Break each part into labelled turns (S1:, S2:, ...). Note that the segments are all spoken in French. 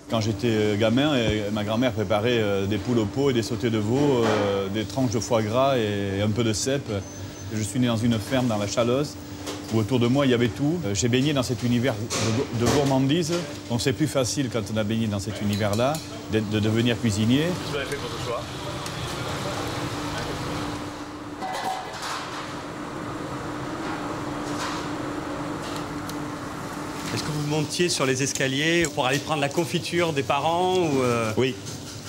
S1: Quand j'étais gamin, ma grand-mère préparait des poules au pot et des sautés de veau, des tranches de foie gras et un peu de cèpe. Je suis né dans une ferme dans la Chalosse où autour de moi il y avait tout. J'ai baigné dans cet univers de gourmandise. Donc c'est plus facile quand on a baigné dans cet univers-là de devenir cuisinier.
S2: Qu'est-ce que vous avez fait pour ce soir? Est-ce que vous montiez sur les escaliers pour aller prendre la confiture des parents ou
S1: Oui.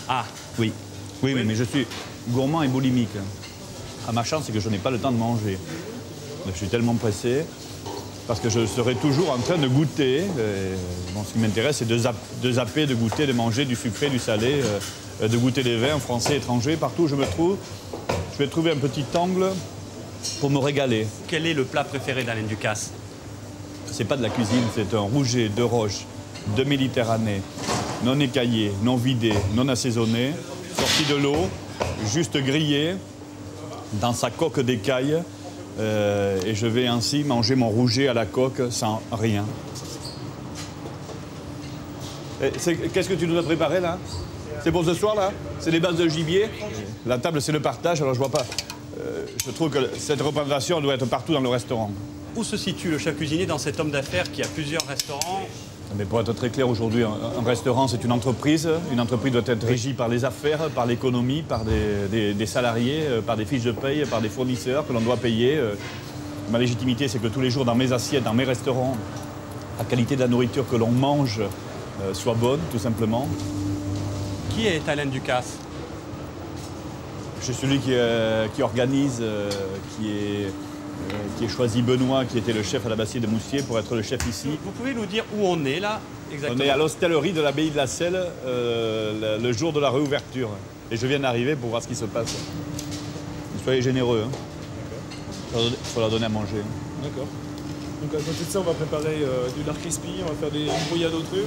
S2: Ah.
S1: Oui. Oui, mais je suis gourmand et boulimique. À ma chance, c'est que je n'ai pas le temps de manger. Je suis tellement pressé parce que je serai toujours en train de goûter. Bon, ce qui m'intéresse, c'est de zapper, de goûter, de manger du sucré, du salé, de goûter des vins français, étrangers. Partout où je me trouve, je vais trouver un petit angle pour me régaler.
S2: Quel est le plat préféré d'Alain Ducasse?
S1: C'est pas de la cuisine, c'est un rouget de roche, de Méditerranée, non écaillé, non vidé, non assaisonné, sorti de l'eau, juste grillé dans sa coque d'écaille. Et je vais ainsi manger mon rouget à la coque sans rien. Qu'est-ce que tu nous as préparé là? C'est pour ce soir là? C'est des bases de gibier? La table c'est le partage, alors je vois pas. Je trouve que cette représentation doit être partout dans le restaurant.
S2: Où se situe le chef cuisinier dans cet homme d'affaires qui a plusieurs restaurants?
S1: Mais pour être très clair, aujourd'hui, un restaurant, c'est une entreprise. Une entreprise doit être régie par les affaires, par l'économie, par des salariés, par des fiches de paye, par des fournisseurs que l'on doit payer. Ma légitimité, c'est que tous les jours, dans mes assiettes, dans mes restaurants, la qualité de la nourriture que l'on mange soit bonne, tout simplement.
S2: Qui est Alain Ducasse?
S1: Je suis celui qui organise, qui est choisi Benoît, qui était le chef à l'Abbaye de Moussier, pour être le chef ici.
S2: Vous pouvez nous dire où on est là exactement?
S1: On est à l'hostellerie de l'abbaye de la Selle le jour de la réouverture. Et je viens d'arriver pour voir ce qui se passe. Soyez généreux. Hein. Il faut leur donner à manger.
S3: D'accord. Donc à côté de ça, on va préparer du lard crispy, on va faire des brouillades aux truffes.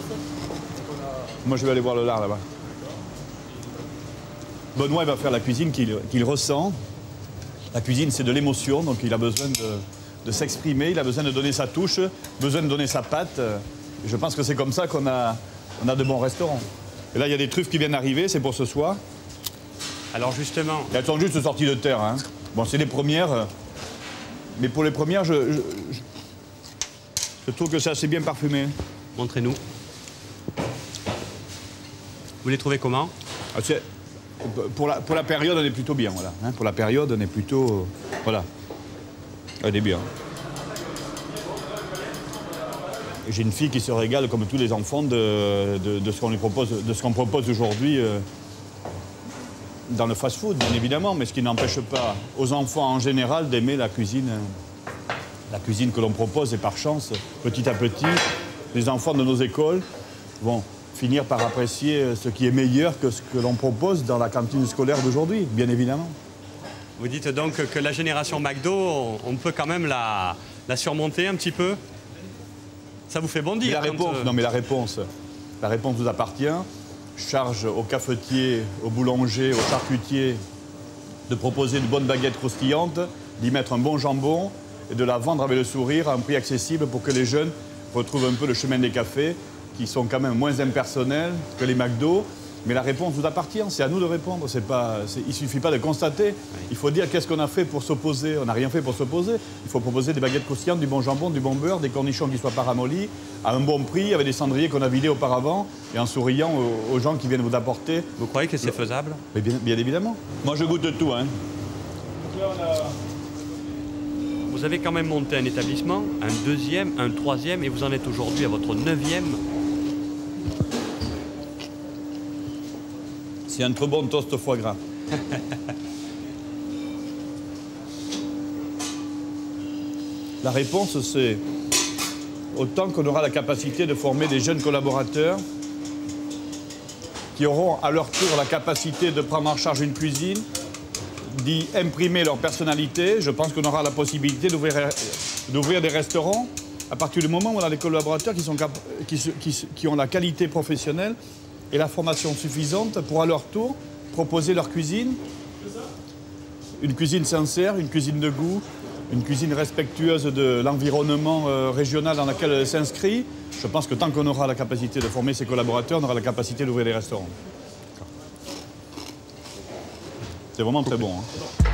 S1: Moi, je vais aller voir le lard là-bas. Benoît, il va faire la cuisine qu'il ressent. La cuisine, c'est de l'émotion, donc il a besoin de s'exprimer, il a besoin de donner sa touche, besoin de donner sa patte. Et je pense que c'est comme ça qu'on a de bons restaurants. Et là, il y a des truffes qui viennent d'arriver, c'est pour ce soir.
S2: Alors justement...
S1: Elles sont juste sorties de terre. Hein. Bon, c'est les premières. Mais pour les premières, je trouve que c'est assez bien parfumé.
S2: Montrez-nous. Vous les trouvez comment?
S1: Pour la période, on est plutôt bien, voilà. Hein, pour la période, on est plutôt... voilà. Elle est bien. J'ai une fille qui se régale, comme tous les enfants, de ce qu'on lui propose, de ce qu'on propose aujourd'hui dans le fast-food, bien évidemment, mais ce qui n'empêche pas aux enfants en général d'aimer la cuisine que l'on propose. Et par chance, petit à petit, les enfants de nos écoles vont finir par apprécier ce qui est meilleur que ce que l'on propose dans la cantine scolaire d'aujourd'hui, bien évidemment.
S2: Vous dites donc que la génération McDo, on peut quand même la surmonter un petit peu? Ça vous fait bondir?
S1: Non, mais la réponse vous appartient. Charge au cafetier, au boulanger, au charcutier de proposer de bonnes baguettes croustillantes, d'y mettre un bon jambon et de la vendre avec le sourire à un prix accessible pour que les jeunes retrouvent un peu le chemin des cafés, qui sont quand même moins impersonnels que les McDo. Mais la réponse vous appartient, c'est à nous de répondre. Il ne suffit pas de constater. Il faut dire qu'est-ce qu'on a fait pour s'opposer. On n'a rien fait pour s'opposer. Il faut proposer des baguettes croustillantes, du bon jambon, du bon beurre, des cornichons qui ne soient pas ramollis, à un bon prix, avec des cendriers qu'on a vidés auparavant, et en souriant aux gens qui viennent vous apporter.
S2: Vous croyez que c'est faisable?
S1: Mais bien évidemment. Moi, je goûte tout. Hein.
S3: Donc là,
S2: Vous avez quand même monté un établissement, un deuxième, un troisième, et vous en êtes aujourd'hui à votre 9e.
S1: C'est un très bon toast foie gras. La réponse, c'est autant qu'on aura la capacité de former des jeunes collaborateurs qui auront à leur tour la capacité de prendre en charge une cuisine, d'y imprimer leur personnalité. Je pense qu'on aura la possibilité d'ouvrir des restaurants à partir du moment où on a des collaborateurs qui ont la qualité professionnelle et la formation suffisante pour à leur tour proposer leur cuisine. Une cuisine sincère, une cuisine de goût, une cuisine respectueuse de l'environnement régional dans lequel elle s'inscrit. Je pense que tant qu'on aura la capacité de former ses collaborateurs, on aura la capacité d'ouvrir des restaurants. C'est vraiment très bon. Hein.